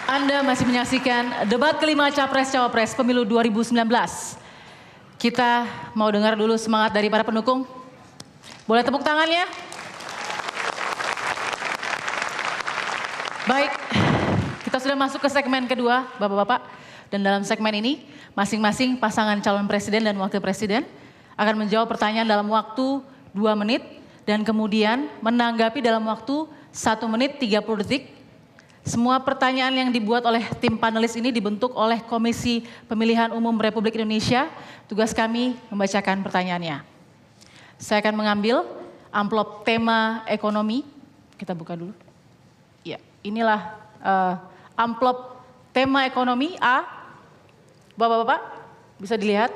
Anda masih menyaksikan debat kelima Capres-Cawapres Pemilu 2019. Kita mau dengar dulu semangat dari para pendukung. Boleh tepuk tangannya? Baik, kita sudah masuk ke segmen kedua, Bapak-Bapak. Dan dalam segmen ini, masing-masing pasangan calon presiden dan wakil presiden akan menjawab pertanyaan dalam waktu 2 menit dan kemudian menanggapi dalam waktu 1 menit 30 detik. Semua pertanyaan yang dibuat oleh tim panelis ini dibentuk oleh Komisi Pemilihan Umum Republik Indonesia. Tugas kami membacakan pertanyaannya. Saya akan mengambil amplop tema ekonomi. Kita buka dulu. Ya, inilah amplop tema ekonomi A. Bapak-bapak, bisa dilihat.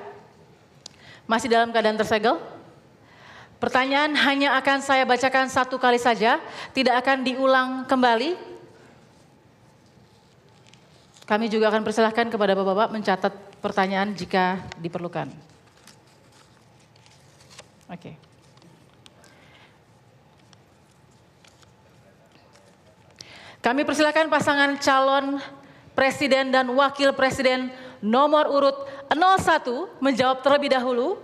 Masih dalam keadaan tersegel. Pertanyaan hanya akan saya bacakan 1 kali saja, tidak akan diulang kembali. Kami juga akan persilahkan kepada Bapak-Bapak mencatat pertanyaan jika diperlukan. Oke. Kami persilahkan pasangan calon presiden dan wakil presiden nomor urut 01 menjawab terlebih dahulu.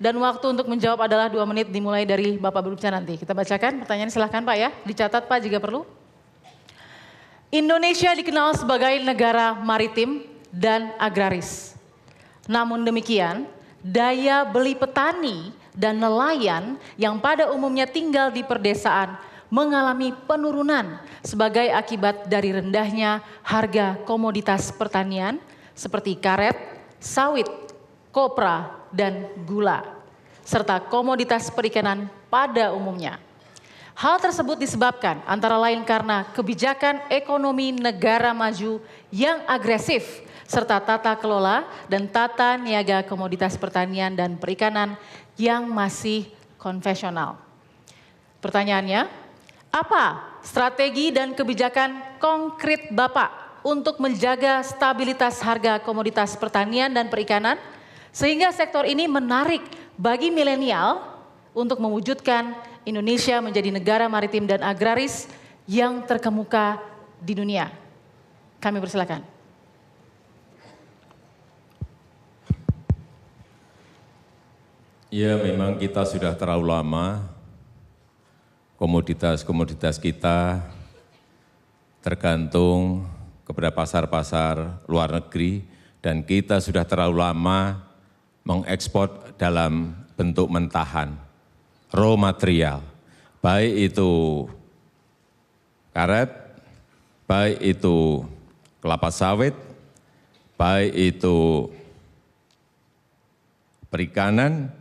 Dan waktu untuk menjawab adalah 2 menit dimulai dari Bapak berbicara nanti. Kita bacakan pertanyaan, silahkan Pak ya, dicatat Pak jika perlu. Indonesia dikenal sebagai negara maritim dan agraris. Namun demikian, daya beli petani dan nelayan yang pada umumnya tinggal di perdesaan mengalami penurunan sebagai akibat dari rendahnya harga komoditas pertanian seperti karet, sawit, kopra, dan gula, serta komoditas perikanan pada umumnya. Hal tersebut disebabkan antara lain karena kebijakan ekonomi negara maju yang agresif, serta tata kelola dan tata niaga komoditas pertanian dan perikanan yang masih konvensional. Pertanyaannya, apa strategi dan kebijakan konkret Bapak untuk menjaga stabilitas harga komoditas pertanian dan perikanan sehingga sektor ini menarik bagi milenial untuk mewujudkan Indonesia menjadi negara maritim dan agraris yang terkemuka di dunia? Kami persilakan. Ya, memang kita sudah terlalu lama komoditas-komoditas kita tergantung kepada pasar-pasar luar negeri dan kita sudah terlalu lama mengekspor dalam bentuk mentahan, raw material, baik itu karet, baik itu kelapa sawit, baik itu perikanan,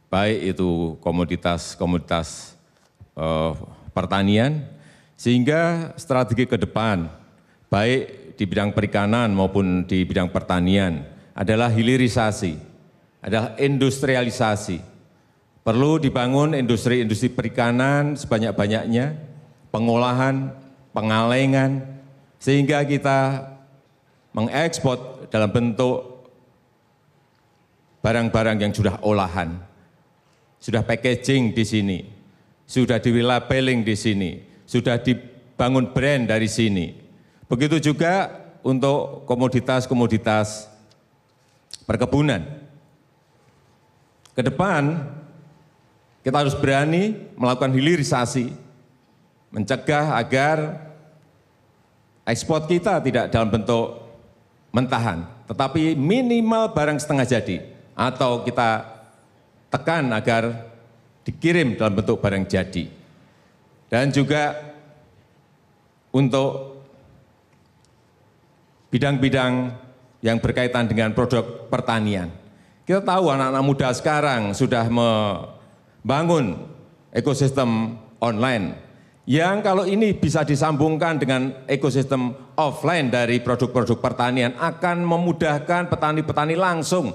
baik itu komoditas-komoditas pertanian, sehingga strategi ke depan, baik di bidang perikanan maupun di bidang pertanian adalah hilirisasi, adalah industrialisasi. Perlu dibangun industri-industri perikanan sebanyak-banyaknya, pengolahan, pengalengan, sehingga kita mengekspor dalam bentuk barang-barang yang sudah olahan, sudah packaging di sini, sudah di-labeling di sini, sudah dibangun brand dari sini. Begitu juga untuk komoditas-komoditas perkebunan. Ke depan, kita harus berani melakukan hilirisasi, mencegah agar ekspor kita tidak dalam bentuk mentahan, tetapi minimal barang setengah jadi, atau kita tekan agar dikirim dalam bentuk barang jadi. Dan juga untuk bidang-bidang yang berkaitan dengan produk pertanian. Kita tahu anak-anak muda sekarang sudah membangun ekosistem online yang kalau ini bisa disambungkan dengan ekosistem offline dari produk-produk pertanian akan memudahkan petani-petani langsung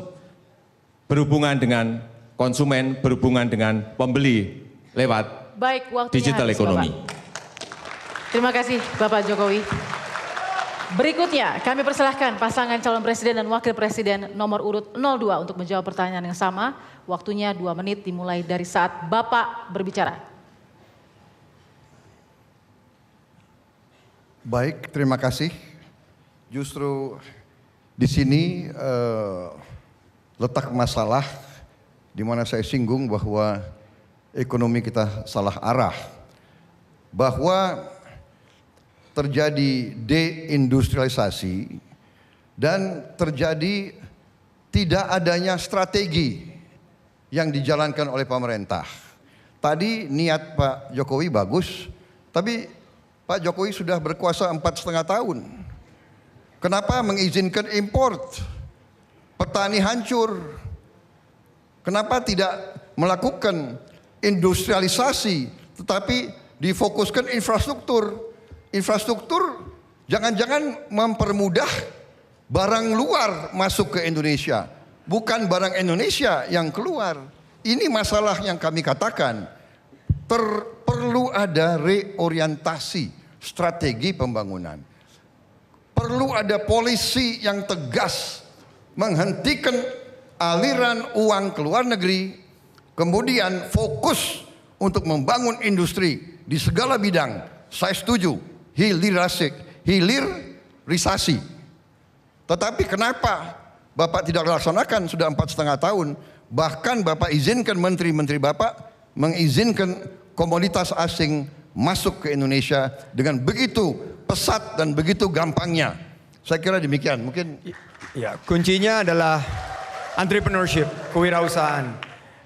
berhubungan dengan konsumen, berhubungan dengan pembeli lewat digital ekonomi. Terima kasih Bapak Jokowi. Berikutnya kami persilahkan pasangan calon presiden dan wakil presiden nomor urut 02 untuk menjawab pertanyaan yang sama. Waktunya 2 menit dimulai dari saat Bapak berbicara. Baik, terima kasih. Justru di sini letak masalah di mana saya singgung bahwa ekonomi kita salah arah. Bahwa terjadi deindustrialisasi dan terjadi tidak adanya strategi yang dijalankan oleh pemerintah. Tadi niat Pak Jokowi bagus, tapi Pak Jokowi sudah berkuasa 4,5 tahun. Kenapa mengizinkan import? Petani hancur. Kenapa tidak melakukan industrialisasi tetapi difokuskan infrastruktur? Infrastruktur jangan-jangan mempermudah barang luar masuk ke Indonesia, bukan barang Indonesia yang keluar. Ini masalah yang kami katakan. Perlu ada reorientasi strategi pembangunan. Perlu ada polisi yang tegas menghentikan aliran uang ke luar negeri, kemudian fokus untuk membangun industri di segala bidang. Saya setuju, hilirisasi. Tetapi kenapa Bapak tidak laksanakan sudah 4,5 tahun? Bahkan Bapak izinkan menteri-menteri Bapak mengizinkan komoditas asing masuk ke Indonesia dengan begitu pesat dan begitu gampangnya. Saya kira demikian. Mungkin ya, kuncinya adalah entrepreneurship, kewirausahaan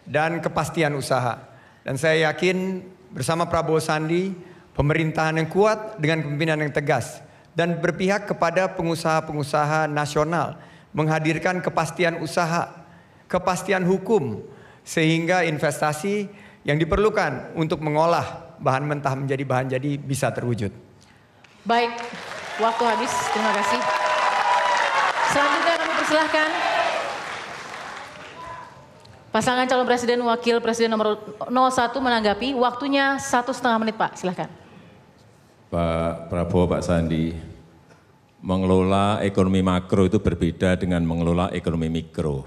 dan kepastian usaha. Dan saya yakin bersama Prabowo Sandi, pemerintahan yang kuat dengan kepemimpinan yang tegas dan berpihak kepada pengusaha-pengusaha nasional, menghadirkan kepastian usaha, kepastian hukum, sehingga investasi yang diperlukan untuk mengolah bahan mentah menjadi bahan jadi bisa terwujud. Baik, waktu habis. Terima kasih. Selanjutnya kami persilahkan pasangan calon presiden wakil presiden nomor 01 menanggapi. Waktunya 1,5 menit, Pak. Silahkan. Pak Prabowo, Pak Sandi, mengelola ekonomi makro itu berbeda dengan mengelola ekonomi mikro.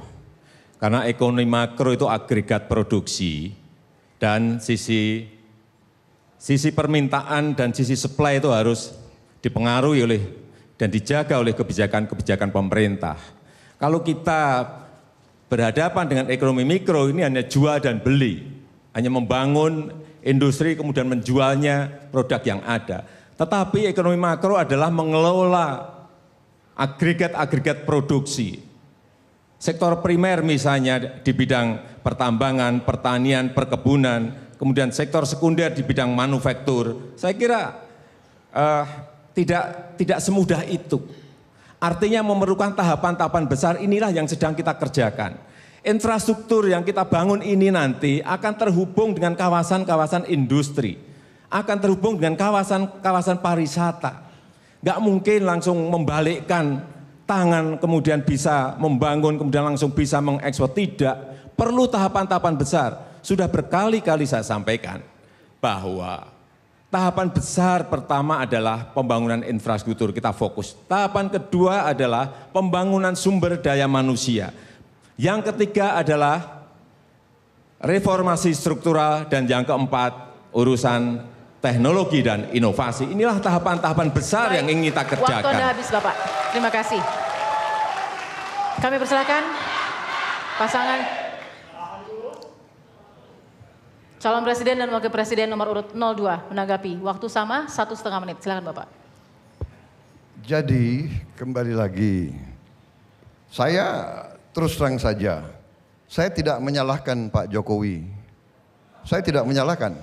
Karena ekonomi makro itu agregat produksi dan sisi permintaan dan sisi supply itu harus dipengaruhi oleh dan dijaga oleh kebijakan-kebijakan pemerintah. Kalau kita berhadapan dengan ekonomi mikro, ini hanya jual dan beli, hanya membangun industri kemudian menjualnya produk yang ada. Tetapi ekonomi makro adalah mengelola agregat-agregat produksi. Sektor primer misalnya di bidang pertambangan, pertanian, perkebunan, kemudian sektor sekunder di bidang manufaktur. Saya kira tidak semudah itu. Artinya memerlukan tahapan-tahapan besar, inilah yang sedang kita kerjakan. Infrastruktur yang kita bangun ini nanti akan terhubung dengan kawasan-kawasan industri, akan terhubung dengan kawasan-kawasan pariwisata. Nggak mungkin langsung membalikkan tangan kemudian bisa membangun, kemudian langsung bisa mengekspor. Tidak, perlu tahapan-tahapan besar. Sudah berkali-kali saya sampaikan bahwa tahapan besar pertama adalah pembangunan infrastruktur, kita fokus. Tahapan kedua adalah pembangunan sumber daya manusia. Yang ketiga adalah reformasi struktural, dan yang keempat urusan teknologi dan inovasi. Inilah tahapan-tahapan besar yang ingin kita kerjakan. Waktu Anda habis, Bapak. Terima kasih. Kami persilakan pasangan calon presiden dan wakil presiden nomor urut 02 menanggapi. Waktu sama 1,5 menit. Silakan, Bapak. jadi kembali lagi, saya terus terang saja, saya tidak menyalahkan Pak Jokowi. Saya tidak menyalahkan.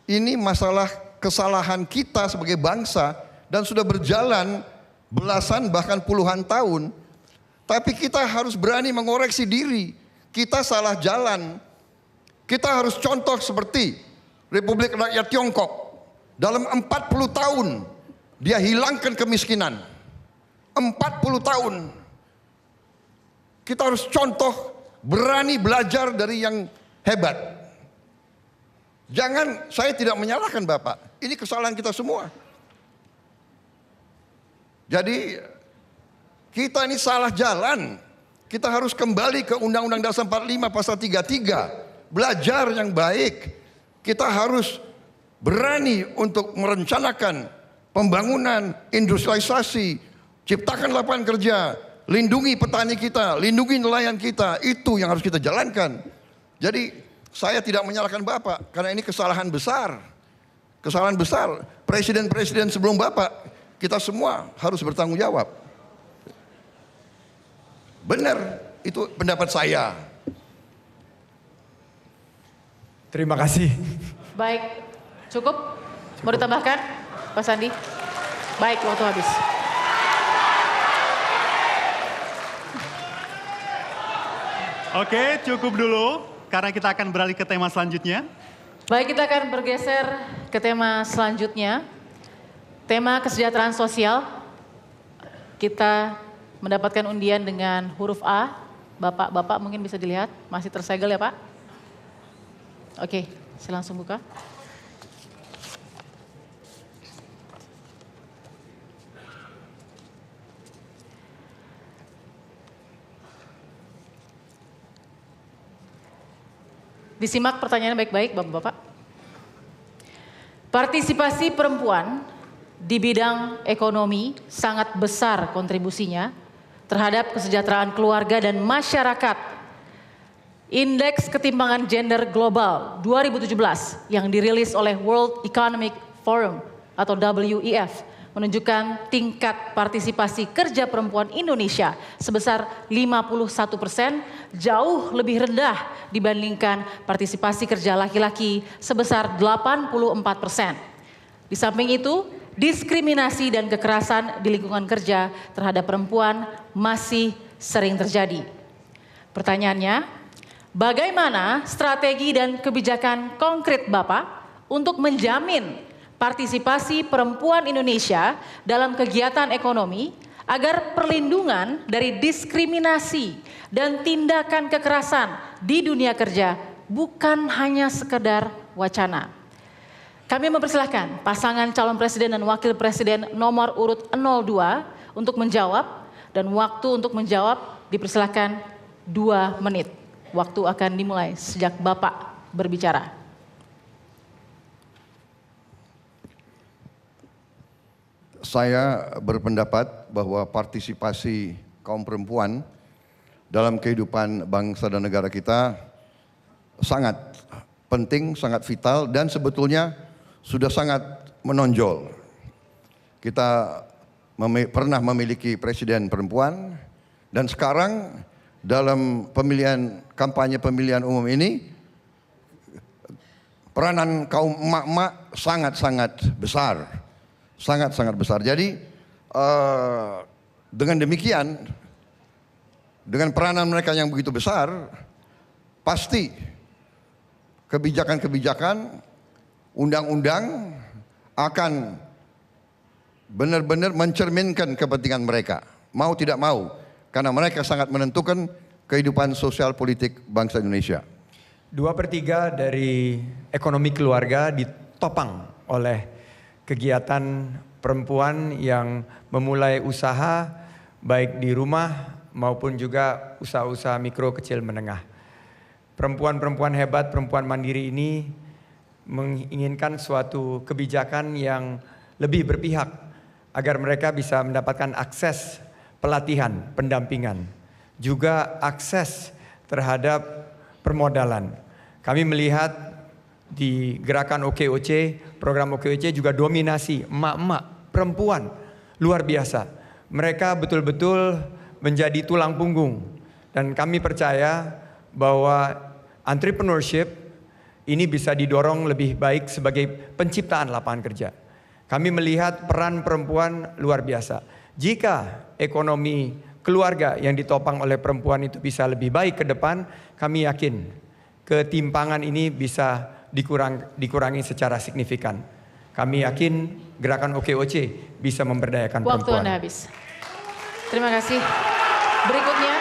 Ini masalah kesalahan kita sebagai bangsa dan sudah berjalan belasan bahkan puluhan tahun. Tapi kita harus berani mengoreksi diri. Kita salah jalan. Kita harus contoh seperti Republik Rakyat Tiongkok. Dalam 40 tahun dia hilangkan kemiskinan. 40 tahun. Kita harus contoh, berani belajar dari yang hebat. Jangan, saya tidak menyalahkan Bapak. Ini kesalahan kita semua. Jadi kita ini salah jalan. Kita harus kembali ke Undang-Undang Dasar 45 pasal 33. Belajar yang baik. Kita harus berani untuk merencanakan pembangunan, industrialisasi, ciptakan lapangan kerja, lindungi petani kita, lindungi nelayan kita, itu yang harus kita jalankan. Jadi saya tidak menyalahkan Bapak, karena ini kesalahan besar. Kesalahan besar, presiden-presiden sebelum Bapak, kita semua harus bertanggung jawab. Benar, itu pendapat saya. Terima kasih. Baik, cukup? Mau ditambahkan, Pak Sandi? Baik, waktu habis. Oke, cukup dulu karena kita akan beralih ke tema selanjutnya. Baik, kita akan bergeser ke tema selanjutnya. Tema kesejahteraan sosial. Kita mendapatkan undian dengan huruf A. Bapak mungkin bisa dilihat, masih tersegel ya Pak? Oke, saya langsung buka. Disimak pertanyaannya baik-baik Bapak-Bapak. Partisipasi perempuan di bidang ekonomi sangat besar kontribusinya terhadap kesejahteraan keluarga dan masyarakat. Indeks Ketimpangan Gender Global 2017 yang dirilis oleh World Economic Forum atau WEF menunjukkan tingkat partisipasi kerja perempuan Indonesia sebesar 51%, jauh lebih rendah dibandingkan partisipasi kerja laki-laki sebesar 84%. Di samping itu, diskriminasi dan kekerasan di lingkungan kerja terhadap perempuan masih sering terjadi. Pertanyaannya, bagaimana strategi dan kebijakan konkret Bapak untuk menjamin partisipasi perempuan Indonesia dalam kegiatan ekonomi agar perlindungan dari diskriminasi dan tindakan kekerasan di dunia kerja bukan hanya sekedar wacana? Kami mempersilahkan pasangan calon presiden dan wakil presiden nomor urut 02 untuk menjawab, dan waktu untuk menjawab dipersilahkan 2 menit. Waktu akan dimulai sejak Bapak berbicara. Saya berpendapat bahwa partisipasi kaum perempuan dalam kehidupan bangsa dan negara kita sangat penting, sangat vital, dan sebetulnya sudah sangat menonjol. Kita pernah memiliki presiden perempuan, dan sekarang dalam kampanye pemilihan umum ini, peranan kaum emak-emak sangat-sangat besar. Sangat-sangat besar. Jadi dengan demikian, dengan peranan mereka yang begitu besar, pasti kebijakan-kebijakan, undang-undang akan benar-benar mencerminkan kepentingan mereka. Mau tidak mau. Karena mereka sangat menentukan kehidupan sosial politik bangsa Indonesia. 2/3 dari ekonomi keluarga ditopang oleh kegiatan perempuan yang memulai usaha baik di rumah maupun juga usaha-usaha mikro, kecil, menengah. Perempuan-perempuan hebat, perempuan mandiri ini menginginkan suatu kebijakan yang lebih berpihak agar mereka bisa mendapatkan akses pelatihan, pendampingan, juga akses terhadap permodalan. Kami melihat di gerakan OKOC, program OKOC juga dominasi emak-emak, perempuan, luar biasa. Mereka betul-betul menjadi tulang punggung. Dan kami percaya bahwa entrepreneurship ini bisa didorong lebih baik sebagai penciptaan lapangan kerja. Kami melihat peran perempuan luar biasa. Jika ekonomi keluarga yang ditopang oleh perempuan itu bisa lebih baik ke depan, kami yakin ketimpangan ini bisa dikurangi secara signifikan. Kami yakin gerakan OKOC bisa memberdayakan perempuan. Waktu Anda habis. Terima kasih. Berikutnya.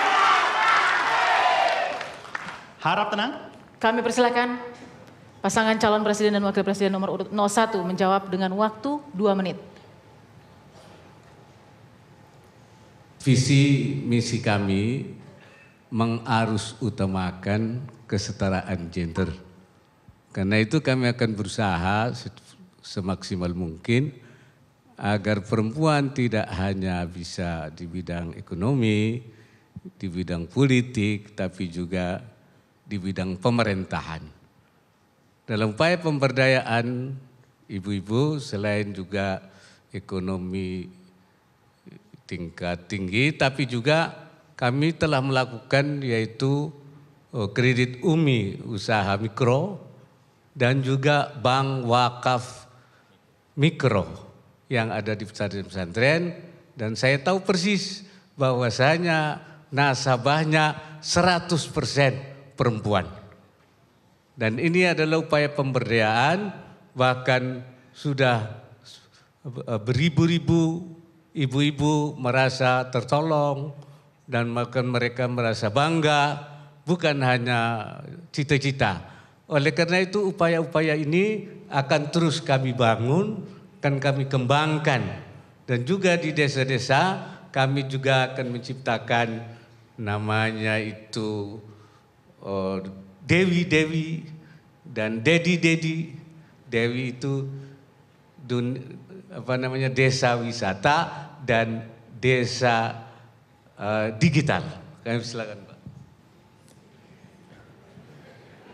Harap tenang. Kami persilakan pasangan calon presiden dan wakil presiden nomor urut 01 menjawab dengan waktu 2 menit. Visi misi kami mengarus utamakan kesetaraan gender. Karena itu kami akan berusaha semaksimal mungkin agar perempuan tidak hanya bisa di bidang ekonomi, di bidang politik, tapi juga di bidang pemerintahan. Dalam upaya pemberdayaan ibu-ibu, selain juga ekonomi tingkat tinggi, tapi juga kami telah melakukan yaitu kredit UMI usaha mikro dan juga bank wakaf mikro yang ada di pesantren-pesantren, dan saya tahu persis bahwasanya nasabahnya 100% perempuan. Dan ini adalah upaya pemberdayaan, bahkan sudah beribu-ribu ibu-ibu merasa tertolong dan bahkan mereka merasa bangga, bukan hanya cita-cita. Oleh karena itu upaya-upaya ini akan terus kami bangun, akan kami kembangkan. Dan juga di desa-desa kami juga akan menciptakan namanya itu dewi-dewi dan dedi-dedi. Dewi itu desa wisata dan desa digital. Kami silakan, Pak.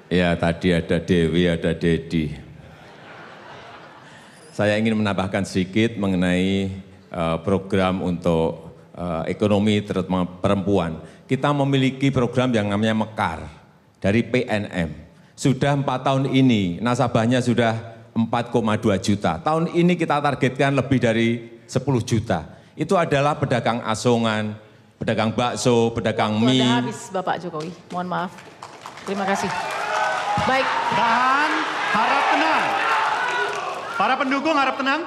Ya, tadi ada Dewi, ada Dedi. Saya ingin menambahkan sedikit mengenai program untuk ekonomi terutama perempuan. Kita memiliki program yang namanya Mekar dari PNM. Sudah 4 tahun ini nasabahnya sudah 4,2 juta. Tahun ini kita targetkan lebih dari 10 juta. Itu adalah pedagang asongan, pedagang bakso, pedagang mie. Sudah habis Bapak Jokowi, mohon maaf. Terima kasih. Baik. Tahan, harap tenang. Para pendukung harap tenang.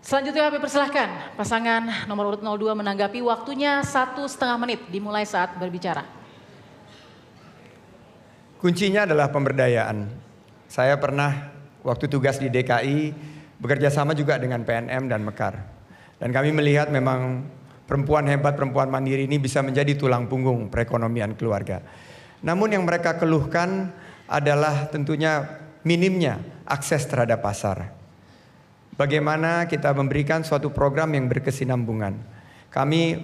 Selanjutnya kami persilahkan pasangan nomor urut 02 menanggapi, waktunya 1,5 menit dimulai saat berbicara. Kuncinya adalah pemberdayaan. Saya pernah waktu tugas di DKI bekerja sama juga dengan PNM dan Mekar. Dan kami melihat memang perempuan hebat, perempuan mandiri ini bisa menjadi tulang punggung perekonomian keluarga. Namun yang mereka keluhkan adalah tentunya minimnya akses terhadap pasar. Bagaimana kita memberikan suatu program yang berkesinambungan. Kami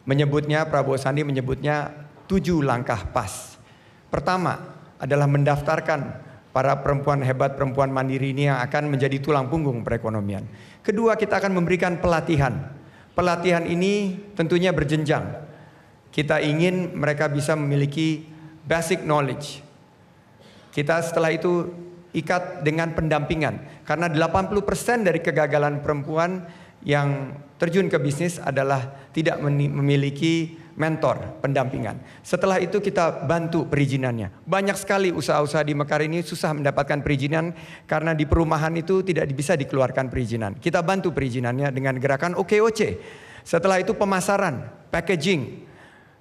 menyebutnya, Prabowo Sandi menyebutnya 7 langkah PAS. Pertama adalah mendaftarkan para perempuan hebat, perempuan mandiri ini yang akan menjadi tulang punggung perekonomian. Kedua, kita akan memberikan pelatihan. Pelatihan ini tentunya berjenjang. Kita ingin mereka bisa memiliki basic knowledge. Kita setelah itu ikat dengan pendampingan. Karena 80% dari kegagalan perempuan yang terjun ke bisnis adalah tidak memiliki mentor, pendampingan. Setelah itu kita bantu perizinannya. Banyak sekali usaha-usaha di Mekar ini susah mendapatkan perizinan karena di perumahan itu tidak bisa dikeluarkan perizinan. Kita bantu perizinannya dengan gerakan OKOC. Setelah itu pemasaran, packaging.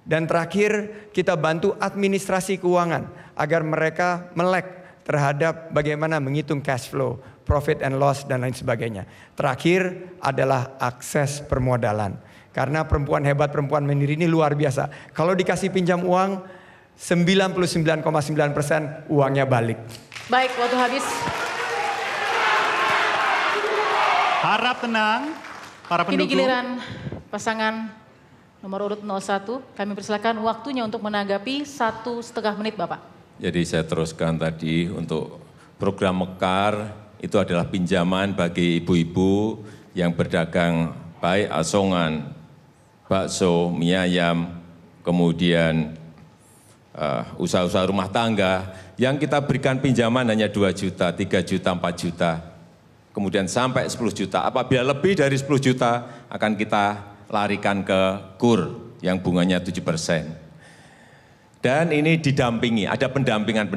Dan terakhir kita bantu administrasi keuangan agar mereka melek terhadap bagaimana menghitung cash flow, profit and loss dan lain sebagainya. Terakhir adalah akses permodalan. Karena perempuan hebat, perempuan mandiri ini luar biasa. Kalau dikasih pinjam uang, 99,9% uangnya balik. Baik, waktu habis. Harap tenang, para Kini pendukung. giliran pasangan nomor urut 01. Kami persilakan waktunya untuk menanggapi 1,5 menit, Bapak. Jadi saya teruskan tadi untuk program Mekar itu adalah pinjaman bagi ibu-ibu yang berdagang baik asongan, bakso, mie ayam, kemudian usaha-usaha rumah tangga yang kita berikan pinjaman hanya 2 juta, 3 juta, 4 juta, kemudian sampai 10 juta. Apabila lebih dari 10 juta akan kita larikan ke KUR yang bunganya 7%. Dan ini didampingi, ada pendampingan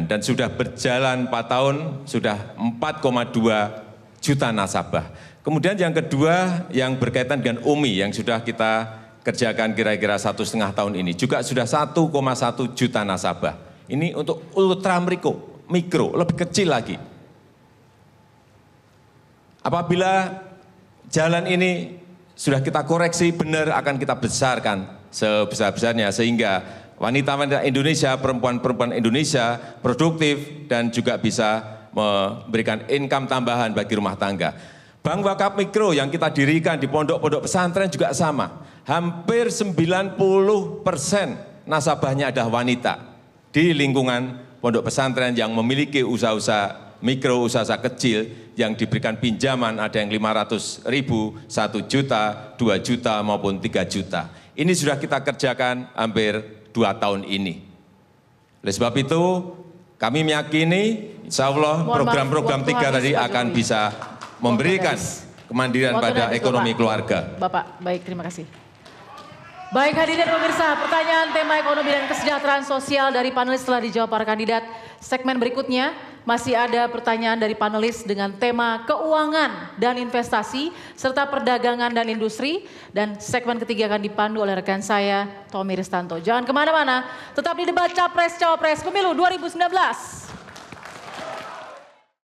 dan sudah berjalan 4 tahun, sudah 4,2 juta nasabah. Kemudian yang kedua yang berkaitan dengan UMI yang sudah kita kerjakan kira-kira 1,5 tahun ini juga sudah 1,1 juta nasabah. Ini untuk ultra mikro, lebih kecil lagi. Apabila jalan ini sudah kita koreksi benar, akan kita besarkan sebesar-besarnya sehingga wanita-wanita Indonesia, perempuan-perempuan Indonesia produktif dan juga bisa memberikan income tambahan bagi rumah tangga. Bank Wakaf Mikro yang kita dirikan di pondok-pondok pesantren juga sama. Hampir 90% nasabahnya adalah wanita di lingkungan pondok pesantren yang memiliki usaha-usaha mikro, usaha-usaha kecil yang diberikan pinjaman ada yang 500.000, 1 juta, 2 juta maupun 3 juta. Ini sudah kita kerjakan hampir 2 tahun ini. Oleh sebab itu kami meyakini insya Allah program-program 3 tadi akan bisa memberikan kemandirian pada ekonomi keluarga. Bapak, baik, terima kasih. Baik hadirin pemirsa, pertanyaan tema ekonomi dan kesejahteraan sosial dari panelis telah dijawab para kandidat. Segmen berikutnya masih ada pertanyaan dari panelis dengan tema keuangan dan investasi serta perdagangan dan industri. Dan segmen ketiga akan dipandu oleh rekan saya, Tommy Ristanto. Jangan kemana-mana, tetap di debat Capres-Cawapres Pemilu 2019.